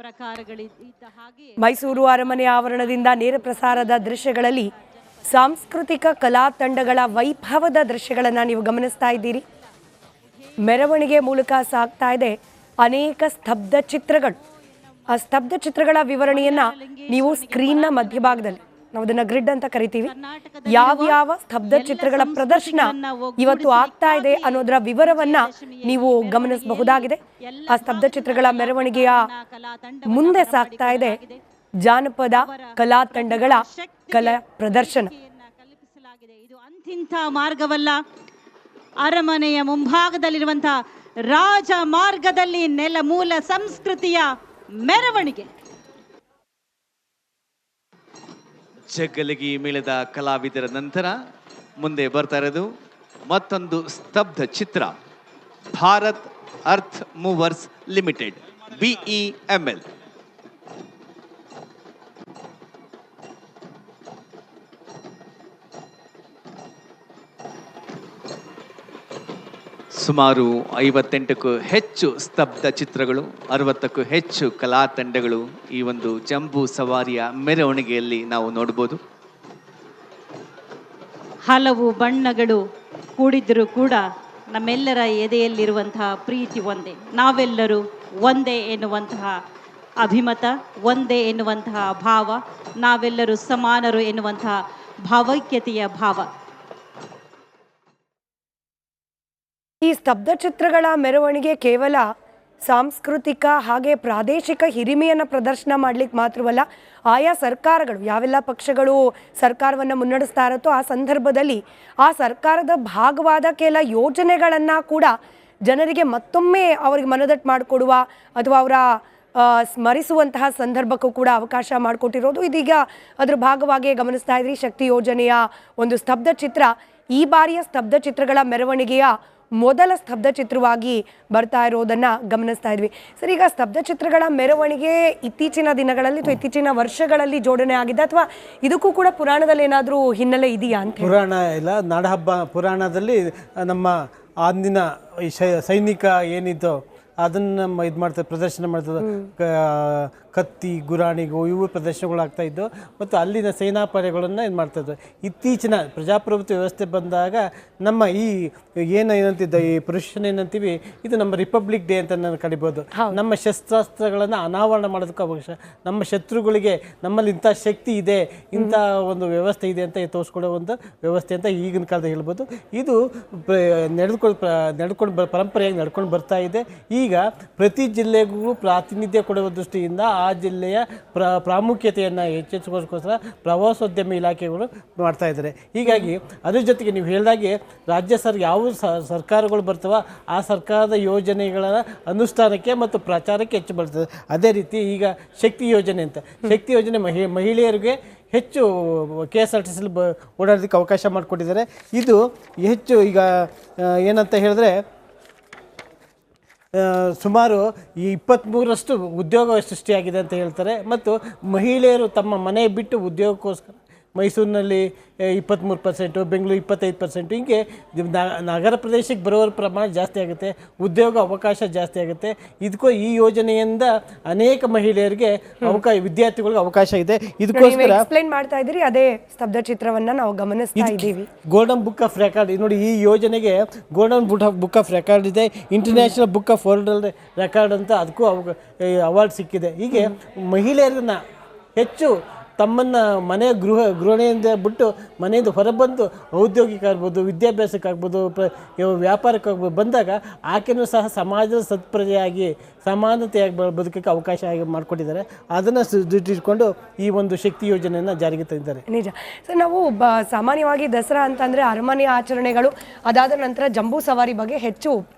ಪ್ರಕಾರಗಳಿದ್ದ ಹಾಗೆ ಮೈಸೂರು ಅರಮನೆ ಆವರಣದಿಂದ ನೇರ ಪ್ರಸಾರದ ದೃಶ್ಯಗಳಲ್ಲಿ ಸಾಂಸ್ಕೃತಿಕ ಕಲಾ ತಂಡಗಳ ವೈಭವದ ದೃಶ್ಯಗಳನ್ನು ನೀವು ಗಮನಿಸ್ತಾ ಇದ್ದೀರಿ. ಮೆರವಣಿಗೆ ಮೂಲಕ ಸಾಗ್ತಾ ಇದೆ ಅನೇಕ ಸ್ತಬ್ಧ ಚಿತ್ರಗಳು. ಆ ಸ್ತಬ್ಧ ಚಿತ್ರಗಳ ವಿವರಣೆಯನ್ನ ನೀವು ಸ್ಕ್ರೀನ್ನ ಮಧ್ಯಭಾಗದಲ್ಲಿ, ನಾವು ಅದನ್ನ ಗ್ರಿಡ್ ಅಂತ ಕರಿತೀವಿ, ಯಾವ ಸ್ತಬ್ಧ ಚಿತ್ರಗಳ ಪ್ರದರ್ಶನ ಇವತ್ತು ಆಗ್ತಾ ಇದೆ ಅನ್ನೋದರ ವಿವರವನ್ನ ನೀವು ಗಮನಿಸಬಹುದಾಗಿದೆ. ಆ ಸ್ತಬ್ಧ ಚಿತ್ರಗಳ ಮೆರವಣಿಗೆಯ ಮುಂದೆ ಸಾಗ್ತಾ ಇದೆ ಜಾನಪದ ಕಲಾ ತಂಡಗಳ ಕಲಾ ಪ್ರದರ್ಶನ. ಇದು ಅಂತಿಂಥ ಮಾರ್ಗವಲ್ಲ, ಅರಮನೆಯ ಮುಂಭಾಗದಲ್ಲಿರುವಂತಹ ರಾಜ ಮಾರ್ಗದಲ್ಲಿ ನೆಲಮೂಲ ಸಂಸ್ಕೃತಿಯ ಮೆರವಣಿಗೆ. ಜಗ್ಗಲಿಗಿ ಮೇಳದ ಕಲಾವಿದರ ನಂತರ ಮುಂದೆ ಬರ್ತಾ ಇರೋದು ಮತ್ತೊಂದು ಸ್ತಬ್ಧ ಚಿತ್ರ. Bharat earth movers limited BEML. ಸುಮಾರು 58ಕ್ಕೂ ಹೆಚ್ಚು ಸ್ತಬ್ಧ ಚಿತ್ರಗಳು, 60ಕ್ಕೂ ಹೆಚ್ಚು ಕಲಾ ತಂಡಗಳು ಈ ಒಂದು ಜಂಬೂ ಸವಾರಿಯ ಮೆರವಣಿಗೆಯಲ್ಲಿ ನಾವು ನೋಡಬಹುದು. ಹಲವು ಬಣ್ಣಗಳು ಕೂಡಿದ್ರೂ ಕೂಡ ನಮ್ಮೆಲ್ಲರ ಎದೆಯಲ್ಲಿರುವಂತಹ ಪ್ರೀತಿ ಒಂದೇ, ನಾವೆಲ್ಲರೂ ಒಂದೇ ಎನ್ನುವಂತಹ ಅಭಿಮತ, ಒಂದೇ ಎನ್ನುವಂತಹ ಭಾವ, ನಾವೆಲ್ಲರೂ ಸಮಾನರು ಎನ್ನುವಂತಹ ಭಾವೈಕ್ಯತೆಯ ಭಾವ. ಈ ಸ್ತಬ್ಧ ಚಿತ್ರಗಳ ಮೆರವಣಿಗೆ ಕೇವಲ ಸಾಂಸ್ಕೃತಿಕ ಹಾಗೆ ಪ್ರಾದೇಶಿಕ ಹಿರಿಮೆಯನ್ನು ಪ್ರದರ್ಶನ ಮಾಡಲಿಕ್ಕೆ ಮಾತ್ರವಲ್ಲ, ಆಯಾ ಸರ್ಕಾರಗಳು ಯಾವೆಲ್ಲ ಪಕ್ಷಗಳು ಸರ್ಕಾರವನ್ನು ಮುನ್ನಡೆಸ್ತಾ ಇರುತ್ತೋ ಆ ಸಂದರ್ಭದಲ್ಲಿ ಆ ಸರ್ಕಾರದ ಭಾಗವಾದ ಕೆಲ ಯೋಜನೆಗಳನ್ನು ಕೂಡ ಜನರಿಗೆ ಮತ್ತೊಮ್ಮೆ ಅವರಿಗೆ ಮನದಟ್ಟು ಮಾಡಿಕೊಡುವ ಅಥವಾ ಅವರ ಸ್ಮರಿಸುವಂತಹ ಸಂದರ್ಭಕ್ಕೂ ಕೂಡ ಅವಕಾಶ ಮಾಡಿಕೊಟ್ಟಿರೋದು. ಇದೀಗ ಅದರ ಭಾಗವಾಗಿ ಗಮನಿಸ್ತಾ ಇದ್ರಿ ಶಕ್ತಿ ಯೋಜನೆಯ ಒಂದು ಸ್ತಬ್ಧ ಚಿತ್ರ ಈ ಬಾರಿಯ ಸ್ತಬ್ಧ ಚಿತ್ರಗಳ ಮೆರವಣಿಗೆಯ ಮೊದಲ ಸ್ತಬ್ಧ ಚಿತ್ರವಾಗಿ ಬರ್ತಾ ಇರೋದನ್ನು ಗಮನಿಸ್ತಾ ಇದ್ವಿ. ಸರ್, ಈಗ ಸ್ತಬ್ಧ ಚಿತ್ರಗಳ ಮೆರವಣಿಗೆ ಇತ್ತೀಚಿನ ದಿನಗಳಲ್ಲಿ ಅಥವಾ ಇತ್ತೀಚಿನ ವರ್ಷಗಳಲ್ಲಿ ಜೋಡಣೆ ಆಗಿದೆ ಅಥವಾ ಇದಕ್ಕೂ ಕೂಡ ಪುರಾಣದಲ್ಲಿ ಏನಾದರೂ ಹಿನ್ನೆಲೆ ಇದೆಯಾ ಅಂತ? ಪುರಾಣ ಇಲ್ಲ, ನಾಡಹಬ್ಬ ಪುರಾಣದಲ್ಲಿ ನಮ್ಮ ಅಂದಿನ ಸೈನಿಕ ಏನಿತ್ತು ಅದನ್ನು ಇದು ಮಾಡ್ತಾರೆ, ಪ್ರದರ್ಶನ ಮಾಡ್ತದೆ. ಕತ್ತಿ, ಗುರಾಣಿಗೂ ಇವು ಪ್ರದರ್ಶನಗಳಾಗ್ತಾ ಇದ್ದು ಮತ್ತು ಅಲ್ಲಿನ ಸೇನಾಪಡೆಗಳನ್ನು ಇದು ಮಾಡ್ತಾಯಿದ್ದು. ಇತ್ತೀಚಿನ ಪ್ರಜಾಪ್ರಭುತ್ವ ವ್ಯವಸ್ಥೆ ಬಂದಾಗ ನಮ್ಮ ಈ ಏನಂತಿದ್ದ ಈ ಪುರುಷನ ಏನಂತೀವಿ, ಇದು ನಮ್ಮ ರಿಪಬ್ಲಿಕ್ ಡೇ ಅಂತ ನಾನು ಕಡಿಬೋದು. ನಮ್ಮ ಶಸ್ತ್ರಾಸ್ತ್ರಗಳನ್ನು ಅನಾವರಣ ಮಾಡೋದಕ್ಕೆ ಅವಕಾಶ, ನಮ್ಮ ಶತ್ರುಗಳಿಗೆ ನಮ್ಮಲ್ಲಿ ಇಂಥ ಶಕ್ತಿ ಇದೆ, ಇಂಥ ಒಂದು ವ್ಯವಸ್ಥೆ ಇದೆ ಅಂತ ತೋರಿಸ್ಕೊಡೋ ಒಂದು ವ್ಯವಸ್ಥೆ ಅಂತ ಈಗಿನ ಕಾಲದಲ್ಲಿ ಹೇಳ್ಬೋದು. ಇದು ನಡ್ಕೊಂಡು ಪರಂಪರೆಯಾಗಿ ನಡ್ಕೊಂಡು ಬರ್ತಾ ಇದೆ. ಈಗ ಪ್ರತಿ ಜಿಲ್ಲೆಗೂ ಪ್ರಾತಿನಿಧ್ಯ ಕೊಡುವ ದೃಷ್ಟಿಯಿಂದ ಆ ಜಿಲ್ಲೆಯ ಪ್ರಾಮುಖ್ಯತೆಯನ್ನು ಹೆಚ್ಚಿಸೋದಕ್ಕೋಸ್ಕರ ಪ್ರವಾಸೋದ್ಯಮ ಇಲಾಖೆಗಳು ಮಾಡ್ತಾ ಇದ್ದಾರೆ. ಹೀಗಾಗಿ ಅದ್ರ ಜೊತೆಗೆ ನೀವು ಹೇಳಿದಾಗೆ ರಾಜ್ಯ ಯಾವ ಸರ್ಕಾರಗಳು ಬರ್ತವೆ ಆ ಸರ್ಕಾರದ ಯೋಜನೆಗಳ ಅನುಷ್ಠಾನಕ್ಕೆ ಮತ್ತು ಪ್ರಚಾರಕ್ಕೆ ಹೆಚ್ಚು ಬರ್ತದೆ. ಅದೇ ರೀತಿ ಈಗ ಶಕ್ತಿ ಯೋಜನೆ ಅಂತ, ಶಕ್ತಿ ಯೋಜನೆ ಮಹಿಳೆಯರಿಗೆ ಹೆಚ್ಚು KSRTC ಓಡಾಡೋದಕ್ಕೆ ಅವಕಾಶ ಮಾಡಿಕೊಟ್ಟಿದ್ದಾರೆ. ಇದು ಹೆಚ್ಚು ಈಗ ಏನಂತ ಹೇಳಿದ್ರೆ ಸುಮಾರು 23ರಷ್ಟು ಉದ್ಯೋಗ ಸೃಷ್ಟಿಯಾಗಿದೆ ಅಂತ ಹೇಳ್ತಾರೆ. ಮತ್ತು ಮಹಿಳೆಯರು ತಮ್ಮ ಮನೆ ಬಿಟ್ಟು ಉದ್ಯೋಗಕ್ಕೋಸ್ಕರ ಮೈಸೂರಿನಲ್ಲಿ 23%, ಬೆಂಗಳೂರು 25%, ಹೀಗೆ ನಗರ ಪ್ರದೇಶಕ್ಕೆ ಬರೋರ ಪ್ರಮಾಣ ಜಾಸ್ತಿ ಆಗುತ್ತೆ, ಉದ್ಯೋಗ ಅವಕಾಶ ಜಾಸ್ತಿ ಆಗುತ್ತೆ. ಇದಕ್ಕೂ ಈ ಯೋಜನೆಯಿಂದ ಅನೇಕ ಮಹಿಳೆಯರಿಗೆ ವಿದ್ಯಾರ್ಥಿಗಳಿಗೆ ಅವಕಾಶ ಇದೆ. ಇದಕ್ಕೋಸ್ಕರ ಎಕ್ಸ್ಪ್ಲೈನ್ ಮಾಡ್ತಾ ಇದ್ದೀರಿ, ಅದೇ ಸ್ತಬ್ಧ ಚಿತ್ರವನ್ನು ನಾವು ಗಮನಿಸ್ತಾ ಇದ್ದೀವಿ. ಗೋಲ್ಡನ್ ಬುಕ್ ಆಫ್ ರೆಕಾರ್ಡ್ ನೋಡಿ, ಈ ಯೋಜನೆಗೆ ಗೋಲ್ಡನ್ ಬುಕ್ ಆಫ್ ರೆಕಾರ್ಡ್ ಇದೆ, international book of world record ಅಂತ ಅದಕ್ಕೂ ಅವಾರ್ಡ್ ಸಿಕ್ಕಿದೆ. ಹೀಗೆ ಮಹಿಳೆಯರನ್ನ ಹೆಚ್ಚು ತಮ್ಮನ್ನು ಗೃಹಿಣಿಯಿಂದ ಬಿಟ್ಟು ಮನೆಯಿಂದ ಹೊರಬಂದು ಔದ್ಯೋಗಿಕ ಆಗ್ಬೋದು, ವಿದ್ಯಾಭ್ಯಾಸಕ್ಕಾಗ್ಬೋದು, ವ್ಯಾಪಾರಕ್ಕಾಗ್ಬೋದು ಬಂದಾಗ ಆಕೆಯೂ ಸಹ ಸಮಾಜದ ಸತ್ಪ್ರಜೆಯಾಗಿ ಸಮಾನತೆಯಾಗಿ ಬದುಕಕ್ಕೆ ಅವಕಾಶ ಆಗಿ ಮಾಡಿಕೊಟ್ಟಿದ್ದಾರೆ. ಅದನ್ನು ದೃಷ್ಟಿಟ್ಕೊಂಡು ಈ ಒಂದು ಶಕ್ತಿ ಯೋಜನೆಯನ್ನು ಜಾರಿಗೆ ತಂದಿದ್ದಾರೆ. ನಿಜ ಸರ್, ನಾವು ಸಾಮಾನ್ಯವಾಗಿ ದಸರಾ ಅಂತಂದರೆ ಅರಮನೆ ಆಚರಣೆಗಳು, ಅದಾದ ನಂತರ ಜಂಬೂ ಸವಾರಿ ಬಗ್ಗೆ ಹೆಚ್ಚು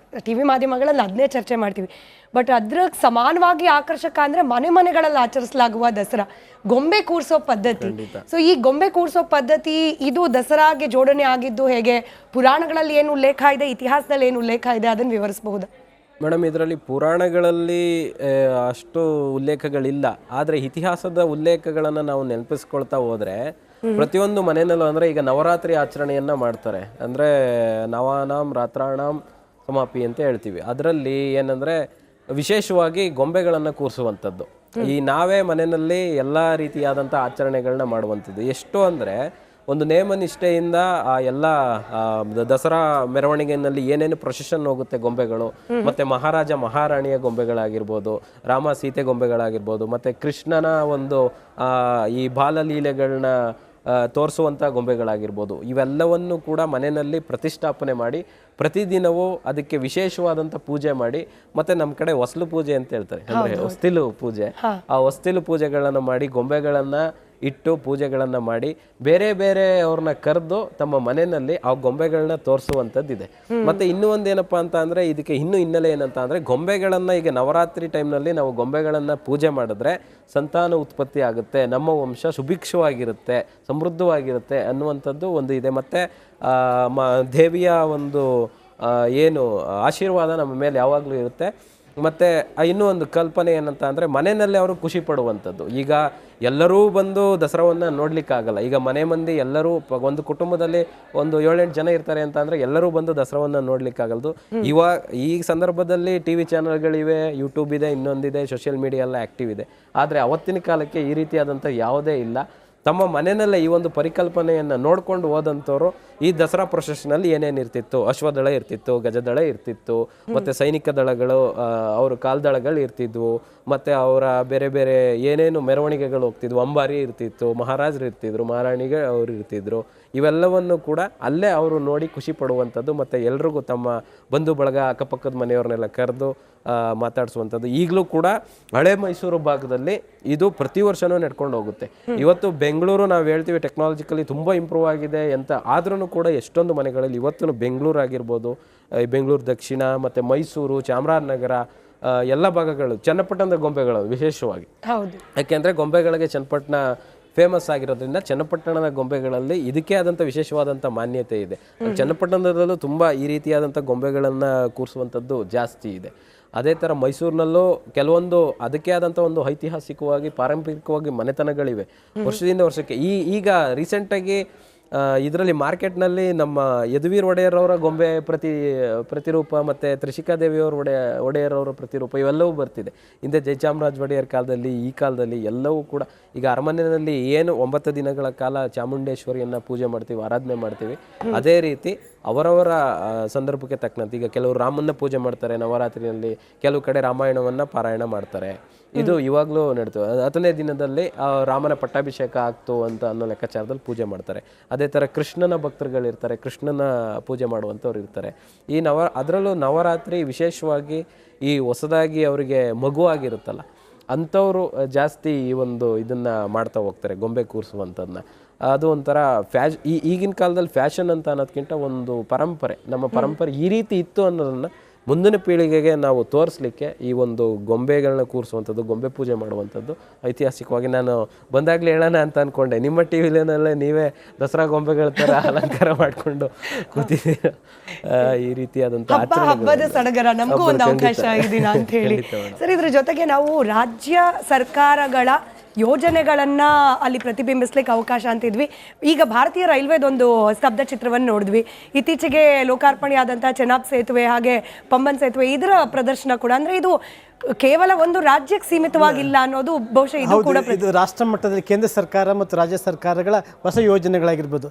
TV ಮಾಧ್ಯಮಗಳಲ್ಲಿ ಅದನ್ನೇ ಚರ್ಚೆ ಮಾಡ್ತೀವಿ. ಬಟ್ ಅದ್ರ ಸಮಾನವಾಗಿ ಆಕರ್ಷಕ ಅಂದರೆ ಮನೆಗಳಲ್ಲಿ ಆಚರಿಸಲಾಗುವ ದಸರಾ ಗೊಂಬೆ ಕೂರಿಸೋ ಪದ್ಧತಿ. ಸೊ ಈ ಗೊಂಬೆ ಕೂರಿಸೋ ಪದ್ಧತಿ ಇದು ದಸರಾಗೆ ಜೋಡಣೆ ಆಗಿದ್ದು ಹೇಗೆ? ಪುರಾಣಗಳಲ್ಲಿ ಏನು ಉಲ್ಲೇಖ ಇದೆ, ಇತಿಹಾಸದಲ್ಲಿ ಏನು ಉಲ್ಲೇಖ ಇದೆ, ಅದನ್ನು ವಿವರಿಸಬಹುದು ಮೇಡಮ್? ಇದರಲ್ಲಿ ಪುರಾಣಗಳಲ್ಲಿ ಅಷ್ಟು ಉಲ್ಲೇಖಗಳಿಲ್ಲ, ಆದರೆ ಇತಿಹಾಸದ ಉಲ್ಲೇಖಗಳನ್ನು ನಾವು ನೆನಪಿಸ್ಕೊಳ್ತಾ ಹೋದರೆ ಪ್ರತಿಯೊಂದು ಮನೆಯಲ್ಲೂ ಅಂದರೆ ಈಗ ನವರಾತ್ರಿ ಆಚರಣೆಯನ್ನು ಮಾಡ್ತಾರೆ, ಅಂದರೆ ನವಾನಾಂ ರಾತ್ರಾಣಾಂ ಸಮಾಪಿ ಅಂತ ಹೇಳ್ತೀವಿ. ಅದರಲ್ಲಿ ಏನಂದರೆ ವಿಶೇಷವಾಗಿ ಗೊಂಬೆಗಳನ್ನು ಕೂರಿಸುವಂಥದ್ದು. ಈ ನಾವೇ ಮನೆಯಲ್ಲಿ ಎಲ್ಲ ರೀತಿಯಾದಂಥ ಆಚರಣೆಗಳನ್ನ ಮಾಡುವಂಥದ್ದು. ಎಷ್ಟು ಅಂದರೆ ಒಂದು ನೇಮ ನಿಷ್ಠೆಯಿಂದ ಆ ಎಲ್ಲ ದಸರಾ ಮೆರವಣಿಗೆಯಲ್ಲಿ ಏನೇನು ಪ್ರೊಸೆಷನ್ ಹೋಗುತ್ತೆ ಗೊಂಬೆಗಳು, ಮತ್ತೆ ಮಹಾರಾಜ ಮಹಾರಾಣಿಯ ಗೊಂಬೆಗಳಾಗಿರ್ಬೋದು, ರಾಮ ಸೀತೆ ಗೊಂಬೆಗಳಾಗಿರ್ಬೋದು, ಮತ್ತೆ ಕೃಷ್ಣನ ಒಂದು ಈ ಬಾಲಲೀಲೆಗಳನ್ನ ತೋರಿಸುವಂಥ ಗೊಂಬೆಗಳಾಗಿರ್ಬೋದು, ಇವೆಲ್ಲವನ್ನು ಕೂಡ ಮನೆಯಲ್ಲಿ ಪ್ರತಿಷ್ಠಾಪನೆ ಮಾಡಿ ಪ್ರತಿದಿನವೂ ಅದಕ್ಕೆ ವಿಶೇಷವಾದಂಥ ಪೂಜೆ ಮಾಡಿ, ಮತ್ತೆ ನಮ್ಮ ಕಡೆ ಹೊಸ್ಲು ಪೂಜೆ ಅಂತ ಹೇಳ್ತಾರೆ, ಅಂದರೆ ಹೊಸ್ತಿಲು ಪೂಜೆ, ಆ ಹೊಸ್ತಿಲು ಪೂಜೆಗಳನ್ನು ಮಾಡಿ ಗೊಂಬೆಗಳನ್ನು ಇಟ್ಟು ಪೂಜೆಗಳನ್ನು ಮಾಡಿ ಬೇರೆ ಬೇರೆ ಅವ್ರನ್ನ ಕರೆದು ತಮ್ಮ ಮನೆಯಲ್ಲಿ ಆ ಗೊಂಬೆಗಳನ್ನ ತೋರಿಸುವಂಥದ್ದಿದೆ. ಮತ್ತೆ ಇನ್ನೂ ಒಂದೇನಪ್ಪ ಅಂತ ಅಂದರೆ ಇದಕ್ಕೆ ಇನ್ನೂ ಹಿನ್ನೆಲೆ ಏನಂತ ಅಂದರೆ ಗೊಂಬೆಗಳನ್ನು ಈಗ ನವರಾತ್ರಿ ಟೈಮ್ನಲ್ಲಿ ನಾವು ಗೊಂಬೆಗಳನ್ನು ಪೂಜೆ ಮಾಡಿದ್ರೆ ಸಂತಾನ ಉತ್ಪತ್ತಿ ಆಗುತ್ತೆ, ನಮ್ಮ ವಂಶ ಸುಭಿಕ್ಷವಾಗಿರುತ್ತೆ, ಸಮೃದ್ಧವಾಗಿರುತ್ತೆ ಅನ್ನುವಂಥದ್ದು ಒಂದು ಇದೆ. ಮತ್ತು ದೇವಿಯ ಒಂದು ಏನು ಆಶೀರ್ವಾದ ನಮ್ಮ ಮೇಲೆ ಯಾವಾಗಲೂ ಇರುತ್ತೆ. ಮತ್ತು ಇನ್ನೂ ಒಂದು ಕಲ್ಪನೆ ಏನಂತ ಅಂದರೆ ಮನೆಯಲ್ಲಿ ಅವರು ಖುಷಿ ಪಡುವಂಥದ್ದು. ಈಗ ಎಲ್ಲರೂ ಬಂದು ದಸರಾವನ್ನು ನೋಡಲಿಕ್ಕಾಗಲ್ಲ. ಈಗ ಮನೆ ಮಂದಿ ಎಲ್ಲರೂ ಒಂದು ಕುಟುಂಬದಲ್ಲಿ ಒಂದು 7-8 ಜನ ಇರ್ತಾರೆ ಅಂತ ಅಂದರೆ ಎಲ್ಲರೂ ಬಂದು ದಸರಾವನ್ನು ನೋಡಲಿಕ್ಕಾಗಲ್ದು. ಈ ಸಂದರ್ಭದಲ್ಲಿ ಟಿ ವಿ ಚಾನಲ್ಗಳಿವೆ, ಯೂಟ್ಯೂಬ್ ಇದೆ, ಇನ್ನೊಂದಿದೆ, ಸೋಷಿಯಲ್ ಮೀಡಿಯಾ ಎಲ್ಲ ಆ್ಯಕ್ಟಿವ್ ಇದೆ. ಆದರೆ ಅವತ್ತಿನ ಕಾಲಕ್ಕೆ ಈ ರೀತಿಯಾದಂಥ ಯಾವುದೇ ಇಲ್ಲ. ತಮ್ಮ ಮನೆಯಲ್ಲೇ ಈ ಒಂದು ಪರಿಕಲ್ಪನೆಯನ್ನು ನೋಡ್ಕೊಂಡು ಹೋದಂಥವ್ರು ಈ ದಸರಾ ಪ್ರೊಸೆಷನಲ್ಲಿ ಏನೇನು ಇರ್ತಿತ್ತು, ಅಶ್ವದಳ ಇರ್ತಿತ್ತು, ಗಜದಳ ಇರ್ತಿತ್ತು, ಮತ್ತು ಸೈನಿಕ ದಳಗಳು, ಅವ್ರ ಕಾಲ್ದಳಗಳು ಇರ್ತಿದ್ವು, ಮತ್ತು ಅವರ ಬೇರೆ ಬೇರೆ ಏನೇನು ಮೆರವಣಿಗೆಗಳು ಹೋಗ್ತಿದ್ವು, ಅಂಬಾರಿ ಇರ್ತಿತ್ತು, ಮಹಾರಾಜರು ಇರ್ತಿದ್ರು, ಮಹಾರಾಣಿಗೆ ಅವರು ಇರ್ತಿದ್ರು. ಇವೆಲ್ಲವನ್ನು ಕೂಡ ಅಲ್ಲೇ ಅವರು ನೋಡಿ ಖುಷಿ ಪಡುವಂಥದ್ದು. ಮತ್ತು ಎಲ್ರಿಗೂ ತಮ್ಮ ಬಂಧು ಬಳಗ ಅಕ್ಕಪಕ್ಕದ ಮನೆಯವ್ರನ್ನೆಲ್ಲ ಕರೆದು ಮಾತಾಡಿಸುವಂಥದ್ದು. ಈಗಲೂ ಕೂಡ ಹಳೆ ಮೈಸೂರು ಭಾಗದಲ್ಲಿ ಇದು ಪ್ರತಿ ವರ್ಷವೂ ನಡ್ಕೊಂಡು ಹೋಗುತ್ತೆ. ಇವತ್ತು ಬೆಂಗಳೂರು ನಾವು ಹೇಳ್ತೀವಿ ಟೆಕ್ನಾಲಜಿಕಲಿ ತುಂಬ ಇಂಪ್ರೂವ್ ಆಗಿದೆ ಅಂತ, ಆದ್ರೂ ಕೂಡ ಎಷ್ಟೊಂದು ಮನೆಗಳಲ್ಲಿ ಇವತ್ತು ಬೆಂಗಳೂರು ಆಗಿರ್ಬೋದು, ಬೆಂಗಳೂರು ದಕ್ಷಿಣ ಮತ್ತು ಮೈಸೂರು, ಚಾಮರಾಜನಗರ ಎಲ್ಲ ಭಾಗಗಳು ಚನ್ನಪಟ್ಟಣದ ಗೊಂಬೆಗಳು ವಿಶೇಷವಾಗಿ. ಯಾಕೆಂದರೆ ಗೊಂಬೆಗಳಿಗೆ ಚನ್ನಪಟ್ಟಣ ಫೇಮಸ್ ಆಗಿರೋದ್ರಿಂದ ಚನ್ನಪಟ್ಟಣದ ಗೊಂಬೆಗಳಲ್ಲಿ ಇದಕ್ಕೆ ಆದಂಥ ವಿಶೇಷವಾದಂಥ ಮಾನ್ಯತೆ ಇದೆ. ಚನ್ನಪಟ್ಟಣದಲ್ಲೂ ತುಂಬ ಈ ರೀತಿಯಾದಂಥ ಗೊಂಬೆಗಳನ್ನು ಕೂರಿಸುವಂಥದ್ದು ಜಾಸ್ತಿ ಇದೆ. ಅದೇ ಥರ ಮೈಸೂರಿನಲ್ಲೂ ಕೆಲವೊಂದು ಅದಕ್ಕೆ ಆದಂಥ ಒಂದು ಐತಿಹಾಸಿಕವಾಗಿ ಪಾರಂಪರಿಕವಾಗಿ ಮನೆತನಗಳಿವೆ ವರ್ಷದಿಂದ ವರ್ಷಕ್ಕೆ. ಈಗ ರೀಸೆಂಟಾಗಿ ಇದರಲ್ಲಿ ಮಾರ್ಕೆಟ್ನಲ್ಲಿ ನಮ್ಮ ಯದುವೀರ್ ಒಡೆಯರವರ ಗೊಂಬೆ ಪ್ರತಿರೂಪ ಮತ್ತು ತ್ರಿಷಿಕಾದೇವಿಯವ್ರ ಒಡೆಯರವರ ಪ್ರತಿರೂಪ ಇವೆಲ್ಲವೂ ಬರ್ತಿದೆ. ಹಿಂದೆ ಜಯಚಾಮರಾಜ ಒಡೆಯರ್ ಕಾಲದಲ್ಲಿ, ಈ ಕಾಲದಲ್ಲಿ ಎಲ್ಲವೂ ಕೂಡ ಈಗ ಅರಮನೆಯಲ್ಲಿ ಏನು 9 ದಿನಗಳ ಕಾಲ ಚಾಮುಂಡೇಶ್ವರಿಯನ್ನು ಪೂಜೆ ಮಾಡ್ತೀವಿ, ಆರಾಧನೆ ಮಾಡ್ತೀವಿ, ಅದೇ ರೀತಿ ಅವರವರ ಸಂದರ್ಭಕ್ಕೆ ತಕ್ಕಂತೆ ಈಗ ಕೆಲವರು ರಾಮನ್ನ ಪೂಜೆ ಮಾಡ್ತಾರೆ ನವರಾತ್ರಿಯಲ್ಲಿ, ಕೆಲವು ಕಡೆ ರಾಮಾಯಣವನ್ನು ಪಾರಾಯಣ ಮಾಡ್ತಾರೆ. ಇದು ಇವಾಗಲೂ ನಡೀತದೆ. 10ನೇ ದಿನದಲ್ಲಿ ರಾಮನ ಪಟ್ಟಾಭಿಷೇಕ ಆಗ್ತು ಅಂತ ಅನ್ನೋ ಲೆಕ್ಕಾಚಾರದಲ್ಲಿ ಪೂಜೆ ಮಾಡ್ತಾರೆ. ಅದೇ ಥರ ಕೃಷ್ಣನ ಭಕ್ತರುಗಳಿರ್ತಾರೆ, ಕೃಷ್ಣನ ಪೂಜೆ ಮಾಡುವಂಥವ್ರು ಇರ್ತಾರೆ. ಅದರಲ್ಲೂ ನವರಾತ್ರಿ ವಿಶೇಷವಾಗಿ ಈ ಹೊಸದಾಗಿ ಅವರಿಗೆ ಮಗುವಾಗಿರುತ್ತಲ್ಲ ಅಂಥವರು ಜಾಸ್ತಿ ಈ ಒಂದು ಇದನ್ನು ಮಾಡ್ತಾ ಹೋಗ್ತಾರೆ, ಗೊಂಬೆ ಕೂರಿಸುವಂಥದ್ದನ್ನ. ಅದು ಒಂಥರ ಈಗಿನ ಕಾಲದಲ್ಲಿ ಫ್ಯಾಷನ್ ಅಂತ ಅನ್ನೋದಕ್ಕಿಂತ ಒಂದು ಪರಂಪರೆ, ನಮ್ಮ ಪರಂಪರೆ ಈ ರೀತಿ ಇತ್ತು ಅನ್ನೋದನ್ನು ಮುಂದಿನ ಪೀಳಿಗೆಗೆ ನಾವು ತೋರಿಸ್ಲಿಕ್ಕೆ ಈ ಒಂದು ಗೊಂಬೆಗಳನ್ನ ಕೂರಿಸುವಂಥದ್ದು, ಗೊಂಬೆ ಪೂಜೆ ಮಾಡುವಂಥದ್ದು ಐತಿಹಾಸಿಕವಾಗಿ ನಾನು ಬಂದಾಗಲೇ ಹೇಳೋಣ ಅಂತ ಅಂದ್ಕೊಂಡೆ. ನಿಮ್ಮ ಟಿ ವಿಲೇ ನೀವೇ ದಸರಾ ಗೊಂಬೆಗಳ ಥರ ಅಲಂಕಾರ ಮಾಡಿಕೊಂಡು ಕೂತಿದ್ದೀರ. ಈ ರೀತಿಯಾದಂಥ ಹಬ್ಬದ ಸಡಗರ ನಮಗೂ ಒಂದು ಅವಕಾಶ ಇದೀನ ಅಂತ ಹೇಳಿ ಸರ್. ಇದ್ರ ಜೊತೆಗೆ ನಾವು ರಾಜ್ಯ ಸರ್ಕಾರಗಳ ಯೋಜನೆಗಳನ್ನು ಅಲ್ಲಿ ಪ್ರತಿಬಿಂಬಿಸ್ಲಿಕ್ಕೆ ಅವಕಾಶ ಅಂತಿದ್ವಿ. ಈಗ ಭಾರತೀಯ ರೈಲ್ವೆದೊಂದು ಸ್ತಬ್ಧ ಚಿತ್ರವನ್ನು ನೋಡಿದ್ವಿ. ಇತ್ತೀಚೆಗೆ ಲೋಕಾರ್ಪಣೆಯಾದಂಥ ಚೆನಾಬ್ ಸೇತುವೆ ಹಾಗೆ ಪಂಬನ್ ಸೇತುವೆ ಇದರ ಪ್ರದರ್ಶನ ಕೂಡ, ಅಂದರೆ ಇದು ಕೇವಲ ಒಂದು ರಾಜ್ಯಕ್ಕೆ ಸೀಮಿತವಾಗಿಲ್ಲ ಅನ್ನೋದು ಬಹುಶಃ ಇದು ಕೂಡ ಇದು ರಾಷ್ಟ್ರ ಮಟ್ಟದಲ್ಲಿ ಕೇಂದ್ರ ಸರ್ಕಾರ ಮತ್ತು ರಾಜ್ಯ ಸರ್ಕಾರಗಳ ಹೊಸ ಯೋಜನೆಗಳಾಗಿರ್ಬೋದು.